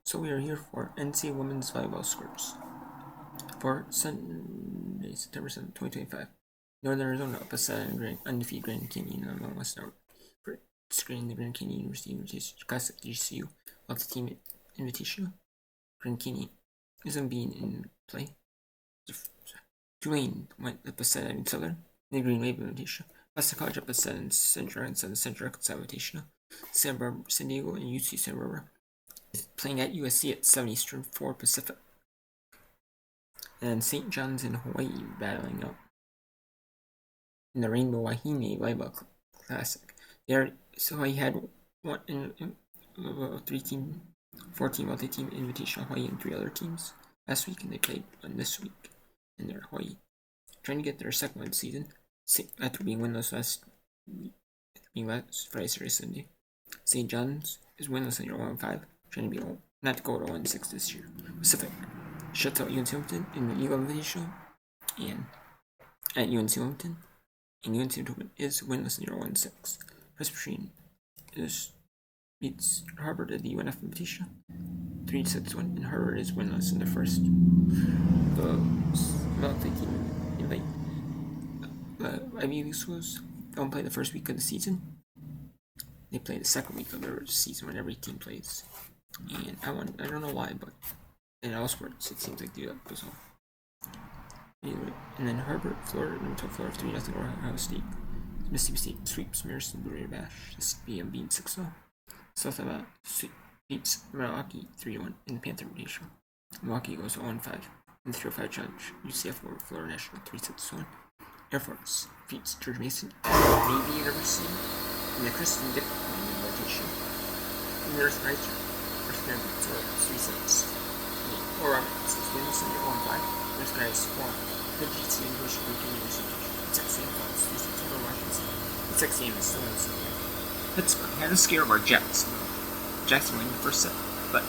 So we are here for NCAA Women's Volleyball scores for Sunday, September 7th, 2025. Northern Arizona up a 7 undefeated Grand Canyon on West North for screening the Grand Canyon University Invitation Classic GCU multi-team invitational. Grand Canyon is unbeaten in play. Tulane went up a 7 in Southern. The Green Wave Invitational. Boston College up a 7 Central and Central Arkansas Invitational. San Diego and UC Santa Barbara playing at USC at 7 Eastern, 4 Pacific. And St. John's in Hawaii battling out in the Rainbow Wahine Volleyball Classic. Hawaii had one in 4-team multi-team invitational Hawaii and 3 other teams last week, and they played one this week in their Hawaii, trying to get their second win season after being winless last Friday, Saturday, Sunday. St. John's is winless in year 1-5, trying to be not to go to 1-6 this year. Pacific shuts out UNC Wilmington in the Eagle Invitational and at UNC Wilmington, and UNC Wilmington is winless in year 1-6. Presbyterian beats Harvard at the UNF Invitational 3-1, and Harvard is winless in their first multi-team invite. Ivy League schools don't play the first week of the season. They play the second week of their season when every team plays. And I don't know why, but in all sports it seems like they do that as well. Anyway, and then Harvard, Florida, number 12 Florida 3-0 over Ohio State. Mississippi State sweeps Marist Blue Raider Bash. This BM being 6-0. South Alabama beats Milwaukee 3-1 in the Panther Invitational. Milwaukee goes 0-5 in the 305 challenge. UCF over Florida National 3-1. Air Force beats George Mason at Navy University in the Kristen Dickman Invitation. And there's Knights first round beats Oregon 3-6. Oregon is wins in the 0-5. There's guys 4. The GT English University. It's XAM Falls 3-6 over Washington. It's XAM is still in the same. Pittsburgh had a scare of our Jackson. Jackson winning the first set, but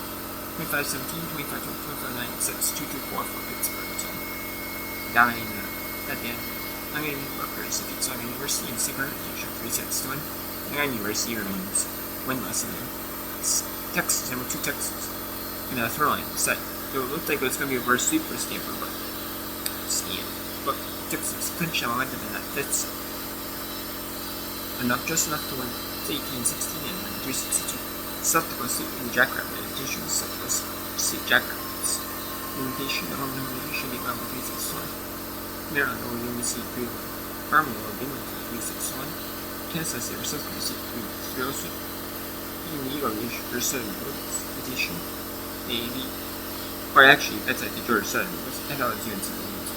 25-17, 25-12, 25-9, 6-2-2-4 for Pittsburgh. So down in that game. I'm going to be Rutgers defeat Saga University in Sigurd, 3-1. And University remains winless in Texas, number 2 Texas. In the third line set. It looked like it was going to be a reverse sweep for Stanford, but Texas couldn't show momentum in that fifth set. Just enough to win 18-16 and 3-62. South Dakota State in the Jackrabbit Invitation was South Dakota State Jackrabbits. Invitation, the home invitation, beat Maryland 3-6-1. Maryland over UNC 3-1. Army over Binghamton 3-6-1. Kansas State over South Dakota State 3-0 sweep. In the Eagle Georgia Southern Invitation, they beat. Or actually, that's like the Georgia Southern. I thought it was UNC Williams.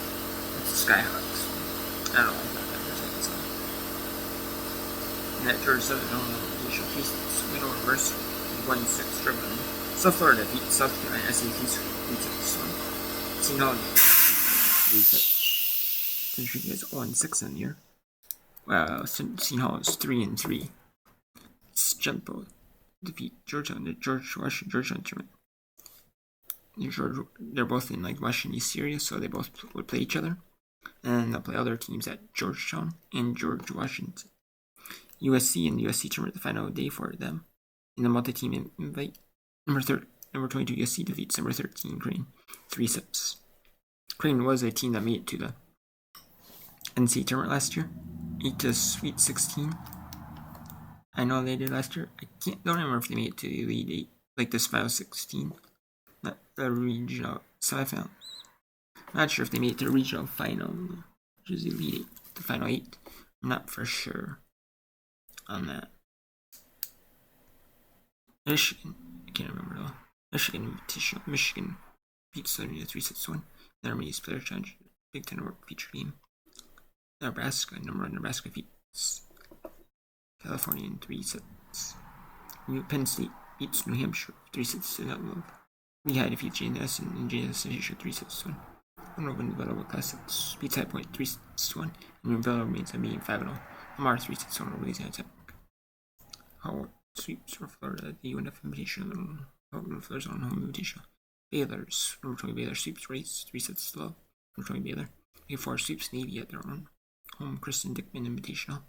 It's the Skyhawks. I don't know. I thought that was like something. And that Georgia Southern home invitation pieces win over Mercer 1-6 dribbling. South Florida beat South Carolina SAT 3-6. St. Helena 3-6. Century is 0-6 in the year. St. Helena is 3-3. Jumbo defeat Georgia in the Georgetown tournament. They're both in like Washington D.C. area, so they both would play each other, and they'll play other teams at Georgetown and George Washington. USC and the USC tournament the final day for them. In the multi-team invite, number 22 USC defeats number 13 Crane 3-6. Crane was a team that made it to the NCAA tournament last year, 8 to Sweet 16. I know they did last year. Don't remember if they made it to the Elite 8, like this final 16. Not the regional semifinals. Not sure if they made it to the regional final, which is the Elite 8, the final 8. I'm not for sure on that. Michigan, I can't remember though. Michigan beats Southern 3-6-1. The Army's Player Challenge, Big Ten Award feature team. Nebraska, number 1 Nebraska beats California in 3 sets. Penn State beats New Hampshire 3-6. Lehigh defeats JNS and JNS Asia 3-6-1. One win the Volleyball Classics beats High Point 3-1. And Villanova remains unbeaten 5-0. Lamar 3-6-1 over Louisiana Tech. Howard sweeps for Florida at the UNF Invitational. Florida's on home Invitational. Baylor's number 20 Baylor sweeps Race 3-0. Number 20 Baylor. A4 sweeps Navy at their own home Kristen Dickman Invitational.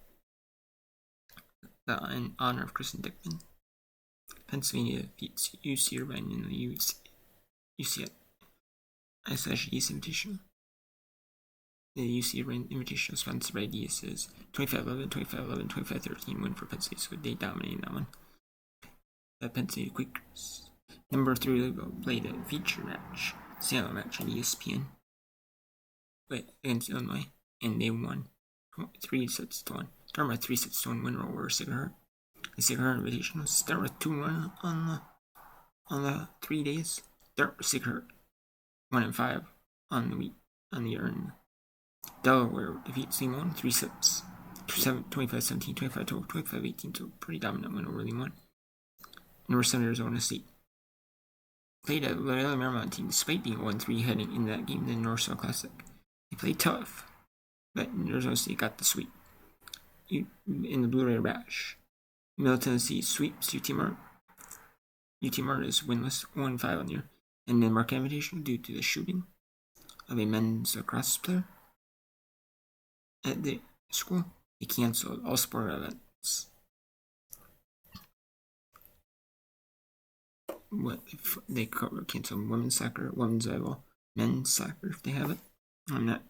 In honor of Kristen Dickman. Pennsylvania defeats UC Irvine in the UC East Invitational. The UC Irvine Invitational sponsored by DS is 25-11, 25-11, 25-13 win for Penn State, so they dominated that one. The Penn State Quakers. Number 3 played a feature match, Salem match on ESPN against Illinois, and they won 3-1. Starting with 3-1 win over Sacred Heart. The Sacred Heart Invitational start with 2-1 on the 3 days. Start with Sacred Heart 1-5 on the week on the year. And Delaware defeats Limon 3 sets, 25-17, 25-12, 25-18. So pretty dominant win over Limon. Number 7 Arizona State played a Loyola Marymount team despite being 1-3 heading in that game, the North South Classic. They played tough, but Arizona State got the sweep in the Blue Raider Bash. Middle Tennessee sweeps UT Martin. UT Martin is winless 1-5 on the year. And then Marquette Invitational, due to the shooting of a men's lacrosse player at the school, they canceled all sport events. They canceled women's soccer, women's volleyball, men's soccer if they have it. I'm not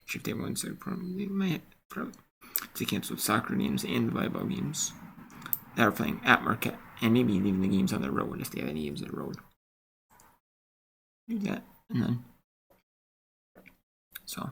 sure if they have women's soccer. They might have, probably. They canceled soccer games and the volleyball games that are playing at Marquette, and maybe leaving the games on the road if they have any games on the road. Do that, and then so